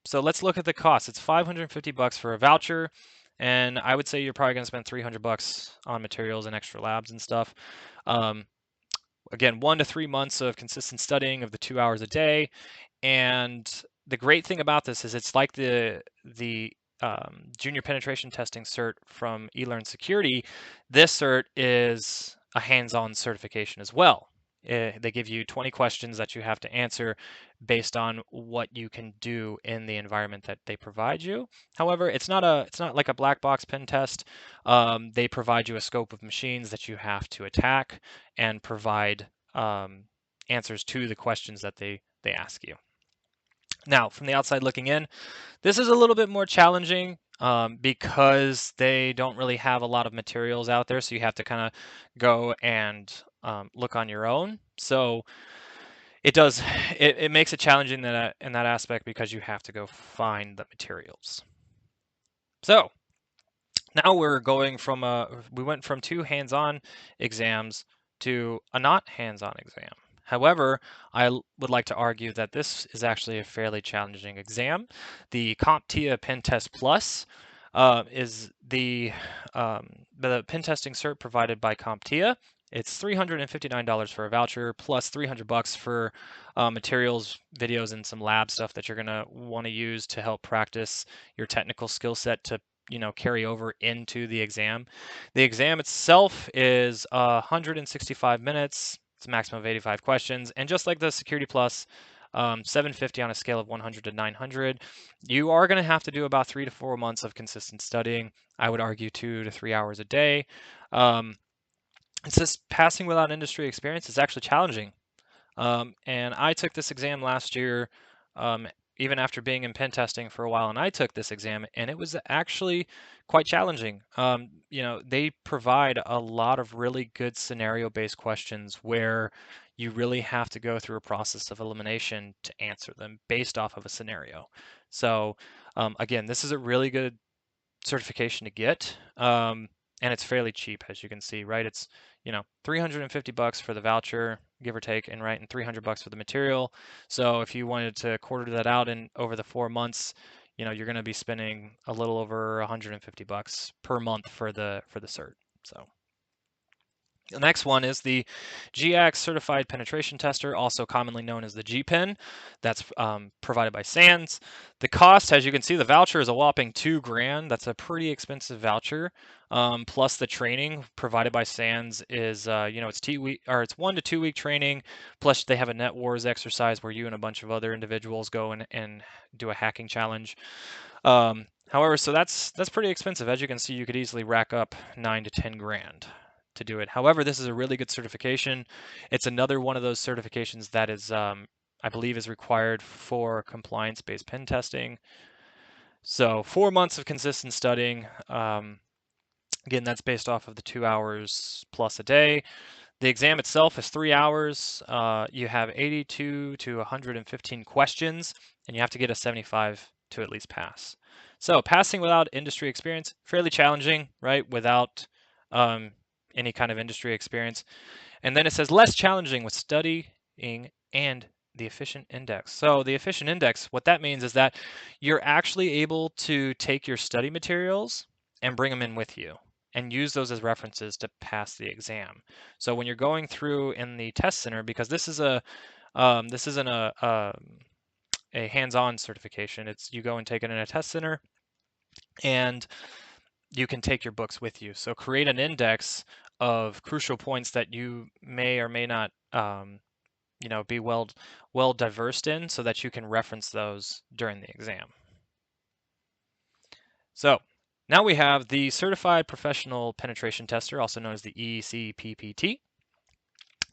Speaker 1: So let's look at the cost. It's $550 for a voucher, and I would say you're probably going to spend $300 on materials and extra labs and stuff. Again, 1 to 3 months of consistent studying of the 2 hours a day. And the great thing about this is it's like the junior penetration testing cert from eLearn Security. This cert is a hands-on certification as well. They give you 20 questions that you have to answer based on what you can do in the environment that they provide you. However, it's not like a black box pen test. They provide you a scope of machines that you have to attack and provide answers to the questions that they ask you. Now, from the outside looking in, this is a little bit more challenging because they don't really have a lot of materials out there, so you have to kind of go and look on your own. So it makes it challenging in that aspect because you have to go find the materials. So now we went from 2 hands-on exams to a not hands-on exam. However, I would like to argue that this is actually a fairly challenging exam. The CompTIA Pen Test Plus is the pen testing cert provided by CompTIA. It's $359 for a voucher plus $300 for materials, videos, and some lab stuff that you're gonna want to use to help practice your technical skill set to carry over into the exam. The exam itself is 165 minutes. It's a maximum of 85 questions. And just like the Security Plus, 750 on a scale of 100 to 900, you are going to have to do about 3 to 4 months of consistent studying. I would argue 2 to 3 hours a day. It's just passing without industry experience is actually challenging. And I took this exam last year, even after being in pen testing for a while, and I took this exam, and it was actually quite challenging. They provide a lot of really good scenario-based questions where you really have to go through a process of elimination to answer them based off of a scenario. So, again, this is a really good certification to get. And it's fairly cheap, as you can see, right? It's, $350 for the voucher, give or take, and $300 for the material. So if you wanted to quarter that out in over the 4 months, you're going to be spending a little over $150 per month for the cert. So the next one is the GX Certified Penetration Tester, also commonly known as the G-Pen. That's provided by SANS. The cost, as you can see, the voucher is a whopping $2,000. That's a pretty expensive voucher. Plus the training provided by SANS is, it's 1 to 2 week training. Plus they have a Net Wars exercise where you and a bunch of other individuals go and do a hacking challenge. However, so that's pretty expensive. As you can see, you could easily rack up 9 to 10 grand to do it. However, this is a really good certification. It's another one of those certifications that is, I believe, is required for compliance-based pen testing. So 4 months of consistent studying. Again, that's based off of the 2 hours plus a day. The exam itself is 3 hours. You have 82 to 115 questions, and you have to get a 75 to at least pass. So passing without industry experience, fairly challenging, right? Without um, any kind of industry experience. And then it says less challenging with studying and the efficient index. So the efficient index, what that means is that you're actually able to take your study materials and bring them in with you and use those as references to pass the exam. So when you're going through in the test center, because this isn't a hands-on certification, it's you go and take it in a test center and you can take your books with you. So create an index of crucial points that you may or may not be well diversed in so that you can reference those during the exam. So now we have the Certified Professional Penetration Tester, also known as the ECPPT.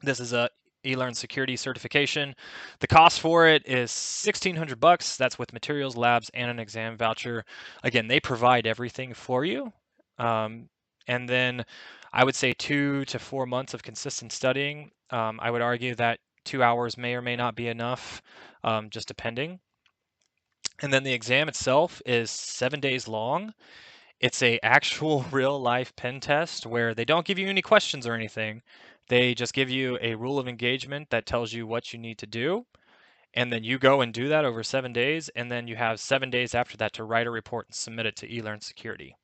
Speaker 1: This is a eLearn security certification. The cost for it is $1,600. That's with materials, labs, and an exam voucher. Again, they provide everything for you. And then I would say 2 to 4 months of consistent studying. I would argue that 2 hours may or may not be enough, just depending. And then the exam itself is 7 days long. It's a actual real life pen test where they don't give you any questions or anything. They just give you a rule of engagement that tells you what you need to do. And then you go and do that over 7 days. And then you have 7 days after that to write a report and submit it to eLearn Security.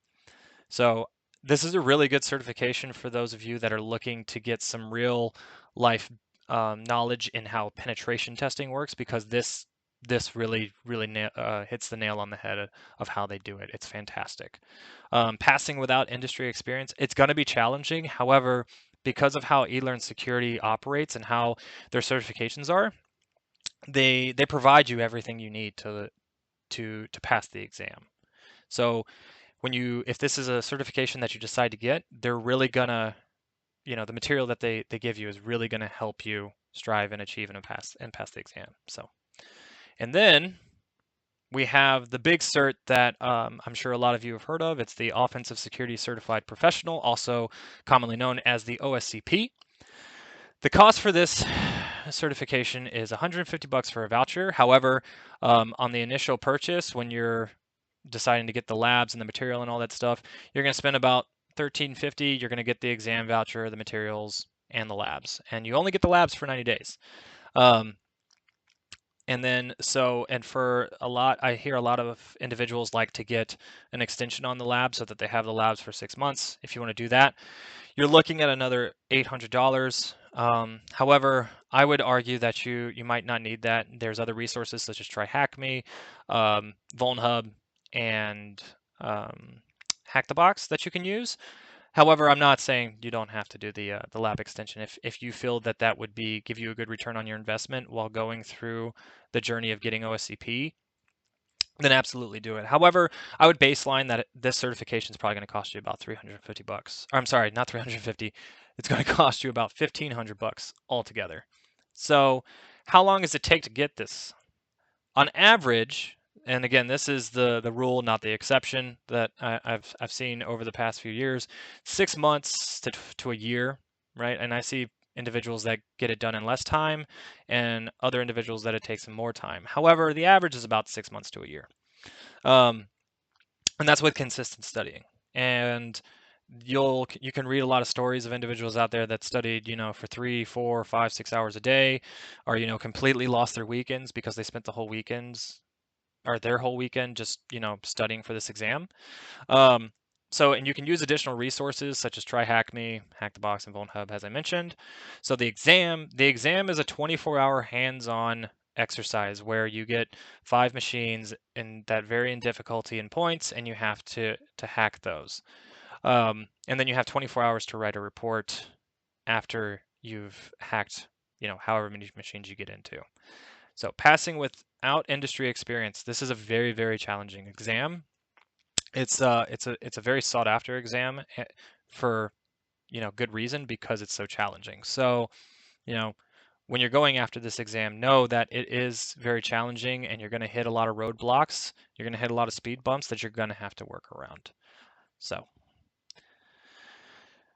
Speaker 1: So this is a really good certification for those of you that are looking to get some real life knowledge in how penetration testing works, because this really hits the nail on the head of how they do it. It's fantastic. Passing without industry experience, it's going to be challenging. However, because of how eLearn Security operates and how their certifications are, they provide you everything you need to pass the exam. So if this is a certification that you decide to get, they're really gonna, the material that they give you is really gonna help you strive and achieve and pass the exam. So, and then we have the big cert that I'm sure a lot of you have heard of. It's the Offensive Security Certified Professional, also commonly known as the OSCP. The cost for this certification is $150 for a voucher. However, on the initial purchase, when you're deciding to get the labs and the material and all that stuff, you're going to spend about $13.50. You're going to get the exam voucher, the materials, and the labs. And you only get the labs for 90 days. And for a lot, I hear a lot of individuals like to get an extension on the lab so that they have the labs for 6 months. If you want to do that, you're looking at another $800. However, I would argue that you might not need that. There's other resources such as TryHackMe, VulnHub, and Hack the Box that you can use. However, I'm not saying you don't have to do the lab extension. If you feel that that would give you a good return on your investment while going through the journey of getting OSCP, then absolutely do it. However, I would baseline that this certification is probably going to cost you about $350. Or I'm sorry, not 350. It's going to cost you about $1,500 altogether. So, how long does it take to get this? On average, and again, this is the rule, not the exception that I've seen over the past few years, 6 months to a year, right? And I see individuals that get it done in less time and other individuals that it takes them more time. However, the average is about 6 months to a year. And that's with consistent studying. And you can read a lot of stories of individuals out there that studied, for 3, 4, 5, 6 hours a day, or completely lost their weekends because they spent the whole weekends or their whole weekend just studying for this exam. And you can use additional resources such as TryHackMe, Hack the Box, and VulnHub, as I mentioned. So the exam is a 24-hour hands-on exercise where you get 5 machines and that vary in difficulty and points, and you have to hack those. And then you have 24 hours to write a report after you've hacked, however many machines you get into. So passing without industry experience, this is a very, very challenging exam. It's a very sought after exam for good reason, because it's so challenging. So, you know, when you're going after this exam, know that it is very challenging and you're going to hit a lot of roadblocks. You're going to hit a lot of speed bumps that you're going to have to work around. So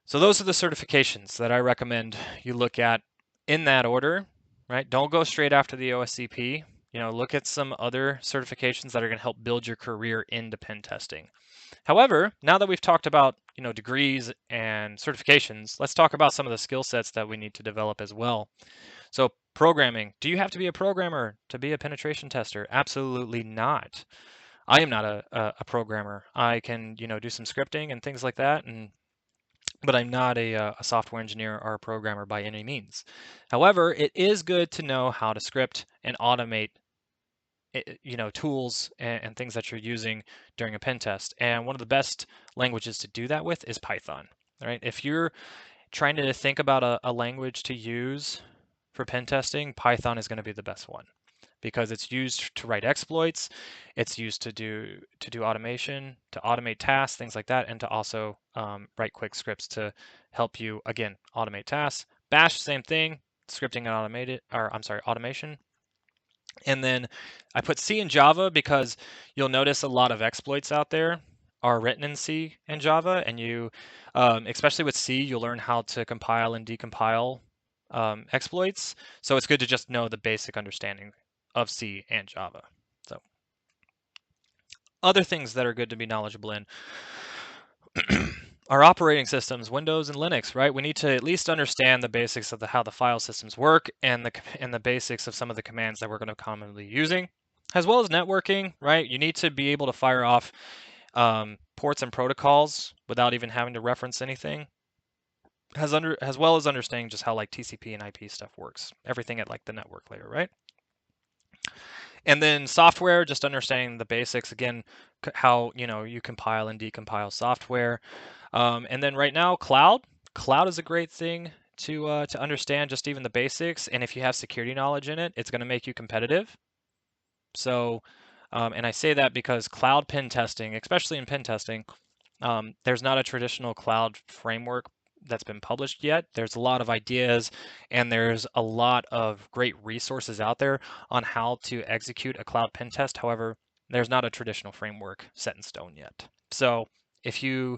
Speaker 1: those are the certifications that I recommend you look at in that order, right? Don't go straight after the OSCP. Look at some other certifications that are going to help build your career into pen testing. However, now that we've talked about, degrees and certifications, let's talk about some of the skill sets that we need to develop as well. So programming, do you have to be a programmer to be a penetration tester? Absolutely not. I am not a programmer. I can, do some scripting and things like that, but I'm not a software engineer or a programmer by any means. However, it is good to know how to script and automate tools and things that you're using during a pen test. And one of the best languages to do that with is Python, right? If you're trying to think about a language to use for pen testing, Python is going to be the best one because it's used to write exploits, it's used to do automation, to automate tasks, things like that, and to also write quick scripts to help you, again, automate tasks. Bash, same thing, scripting and automation. And then I put C and Java because you'll notice a lot of exploits out there are written in C and Java, and especially with C, you'll learn how to compile and decompile exploits. So it's good to just know the basic understanding of C and Java. So other things that are good to be knowledgeable in are operating systems, Windows and Linux, right? We need to at least understand the basics of how the file systems work and the basics of some of the commands that we're going to commonly using, as well as networking, right? You need to be able to fire off ports and protocols without even having to reference anything, as well as understanding just how like TCP and IP stuff works, everything at like the network layer, right? And then software, just understanding the basics, again, how you compile and decompile software. And then right now, cloud is a great thing to understand, just even the basics. And if you have security knowledge in it, it's going to make you competitive. So, and I say that because cloud pen testing, especially in pen testing, there's not a traditional cloud framework that's been published yet. There's a lot of ideas and there's a lot of great resources out there on how to execute a cloud pen test. However, there's not a traditional framework set in stone yet. So if you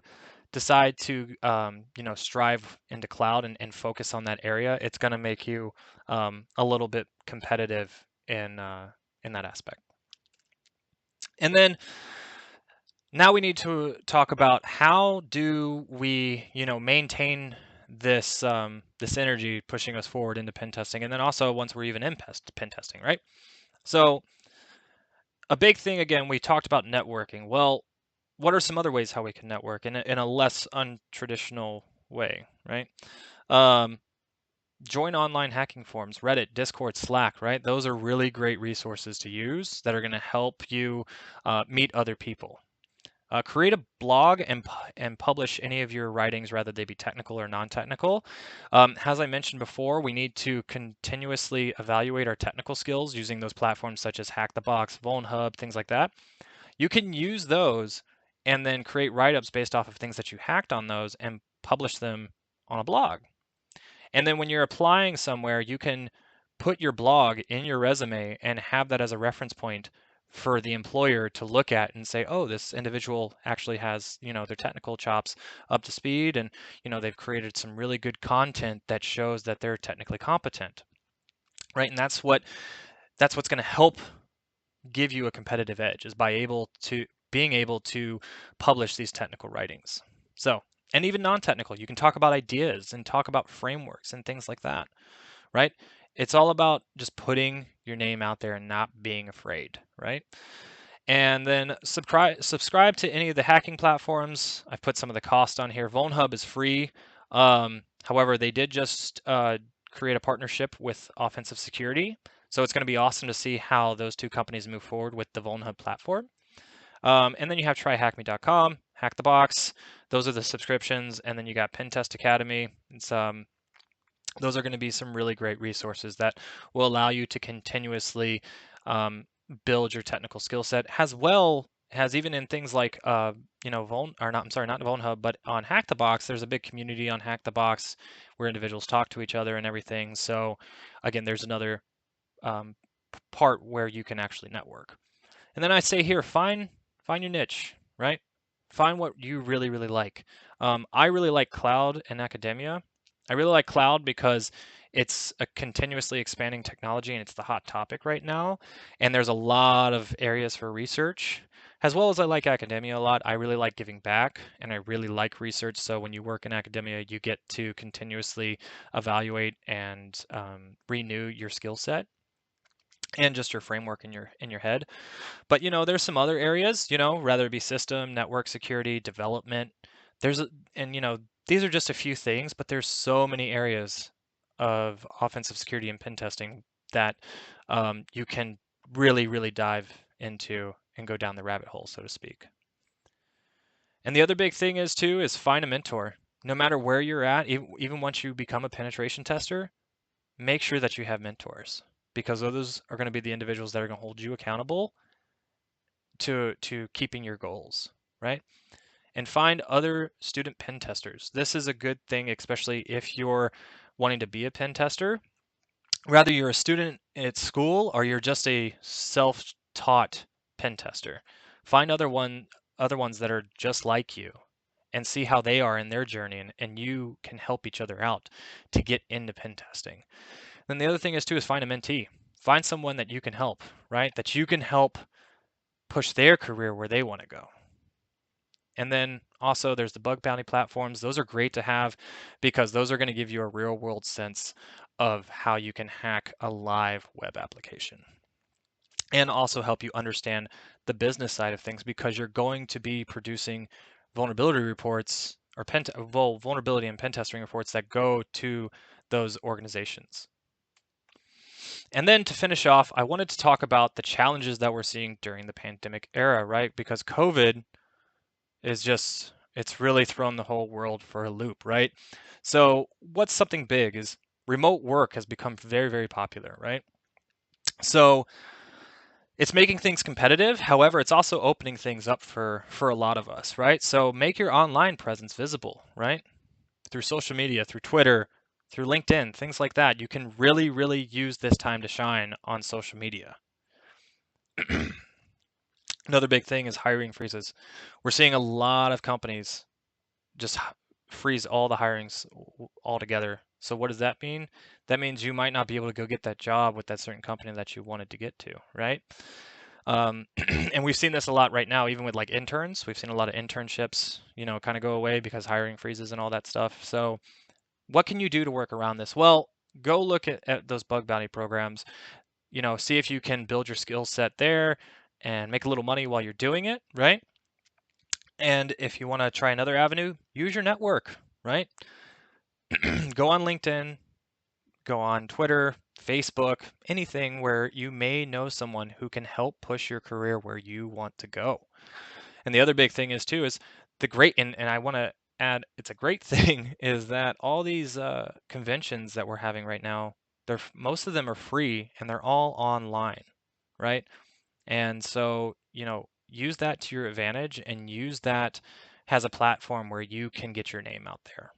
Speaker 1: decide to strive into cloud and focus on that area, it's going to make you a little bit competitive in that aspect. And then now we need to talk about how do we, maintain this this energy pushing us forward into pen testing, and then also once we're even in pen testing, right? So a big thing, again, we talked about networking. Well, what are some other ways how we can network in a less untraditional way, right? Join online hacking forums, Reddit, Discord, Slack, right? Those are really great resources to use that are going to help you meet other people. Create a blog and publish any of your writings, whether they be technical or non-technical. As I mentioned before, we need to continuously evaluate our technical skills using those platforms such as Hack the Box, Vulnhub, things like that. You can use those and then create write-ups based off of things that you hacked on those and publish them on a blog. And then when you're applying somewhere, you can put your blog in your resume and have that as a reference point for the employer to look at and say, oh, this individual actually has, their technical chops up to speed, and, they've created some really good content that shows that they're technically competent, right? And that's what's going to help give you a competitive edge, is by being able to publish these technical writings. So, and even non-technical, you can talk about ideas and talk about frameworks and things like that, right? It's all about just putting your name out there and not being afraid, right? And then subscribe to any of the hacking platforms. I've put some of the cost on here. Vulnhub is free. However, they did just create a partnership with Offensive Security. So it's going to be awesome to see how those two companies move forward with the Vulnhub platform. And then you have tryhackme.com, Hack the Box. Those are the subscriptions. And then you got Pen Test Academy. Those are going to be some really great resources that will allow you to continuously build your technical skill set, as well has even in things like not Vuln Hub, but on Hack the Box, there's a big community on Hack the Box where individuals talk to each other and everything. So again, there's another um, part where you can actually network. And then I say here, find your niche, right? Find what you really, really like. I really like cloud and academia. I really like cloud because it's a continuously expanding technology and it's the hot topic right now. And there's a lot of areas for research. As well as I like academia a lot, I really like giving back and I really like research. So when you work in academia, you get to continuously evaluate and renew your skill set and just your framework in your head. But there's some other areas, rather it be system, network security, development. There's a, and these are just a few things, but there's so many areas of offensive security and pen testing that you can really, really dive into and go down the rabbit hole, so to speak. And the other big thing is too is find a mentor. No matter where you're at, even once you become a penetration tester, make sure that you have mentors because those are going to be the individuals that are going to hold you accountable to keeping your goals, right? And find other student pen testers. This is a good thing, especially if you're wanting to be a pen tester. Whether you're a student at school or you're just a self-taught pen tester, find other ones that are just like you and see how they are in their journey and you can help each other out to get into pen testing. Then the other thing is too is find a mentee. Find someone that you can help, right? That you can help push their career where they want to go. And then also there's the bug bounty platforms. Those are great to have because those are going to give you a real world sense of how you can hack a live web application and also help you understand the business side of things because you're going to be producing vulnerability reports or vulnerability and pen testing reports that go to those organizations. And then to finish off, I wanted to talk about the challenges that we're seeing during the pandemic era, right? Because COVID it's really thrown the whole world for a loop, right? So what's something big is remote work has become very, very popular, right? So it's making things competitive. However, it's also opening things up for a lot of us, right? So make your online presence visible, right? Through social media, through Twitter, through LinkedIn, things like that. You can really, really use this time to shine on social media. Another big thing is hiring freezes. We're seeing a lot of companies just freeze all the hirings altogether. So what does that mean? That means you might not be able to go get that job with that certain company that you wanted to get to, right? And we've seen this a lot right now, even with like interns. We've seen a lot of internships, kind of go away because hiring freezes and all that stuff. So what can you do to work around this? Well, go look at those bug bounty programs, see if you can build your skill set there and make a little money while you're doing it, right? And if you want to try another avenue, use your network, right? Go on LinkedIn, go on Twitter, Facebook, anything where you may know someone who can help push your career where you want to go. And the other big thing is too is and I want to add it's a great thing is that all these conventions that we're having right now, most of them are free and they're all online, right? And so, use that to your advantage and use that as a platform where you can get your name out there.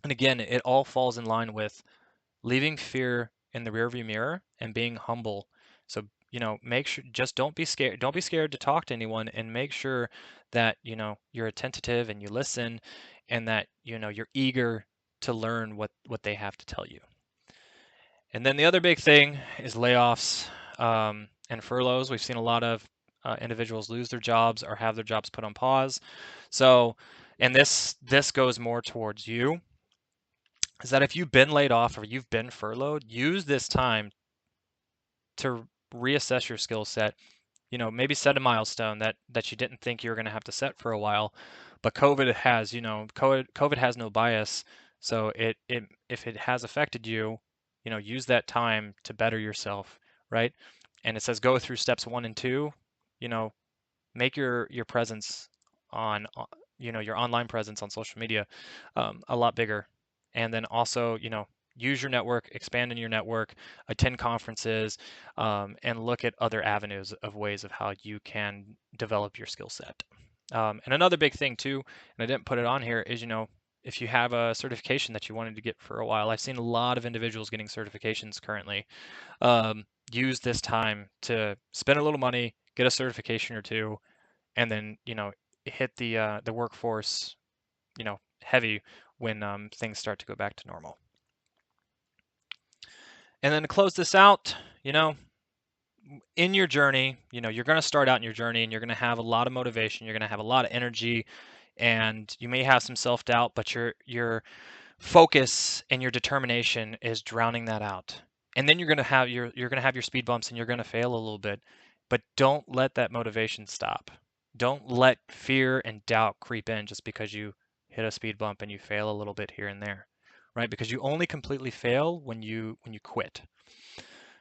Speaker 1: And again, it all falls in line with leaving fear in the rearview mirror and being humble. So, make sure just don't be scared. Don't be scared to talk to anyone and make sure that, you're attentive and you listen and that, you're eager to learn what they have to tell you. And then the other big thing is layoffs and furloughs. We've seen a lot of individuals lose their jobs or have their jobs put on pause. So, and this goes more towards you, is that if you've been laid off or you've been furloughed, use this time to reassess your skill set. Maybe set a milestone that you didn't think you were going to have to set for a while, but COVID has no bias. So if it has affected you, use that time to better yourself, right? And it says go through steps 1 and 2. You know, make your presence your online presence on social media a lot bigger, and then also use your network, expand in your network, attend conferences, and look at other avenues of ways of how you can develop your skill set. And another big thing too, and I didn't put it on here, is, if you have a certification that you wanted to get for a while, I've seen a lot of individuals getting certifications currently. Use this time to spend a little money, get a certification or two, and then, hit the workforce, heavy when things start to go back to normal. And then to close this out, in your journey, you're going to start out in your journey and you're going to have a lot of motivation, you're going to have a lot of energy, and you may have some self-doubt, but your focus and your determination is drowning that out. And then you're going to have your speed bumps and you're going to fail a little bit, but don't let that motivation stop. Don't let fear and doubt creep in just because you hit a speed bump and you fail a little bit here and there, right? Because you only completely fail when you quit.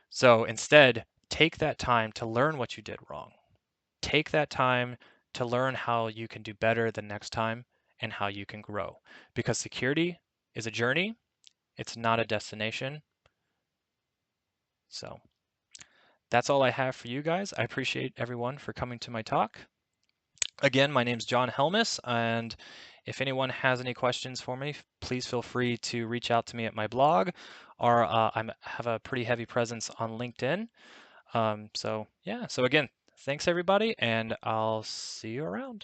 Speaker 1: So instead, take that time to learn what you did wrong. Take that time to learn how you can do better the next time and how you can grow. Because security is a journey, it's not a destination. So that's all I have for you guys. I appreciate everyone for coming to my talk. Again, my name's John Helmus, and if anyone has any questions for me, please feel free to reach out to me at my blog, or I have a pretty heavy presence on LinkedIn. So again, thanks everybody, and I'll see you around.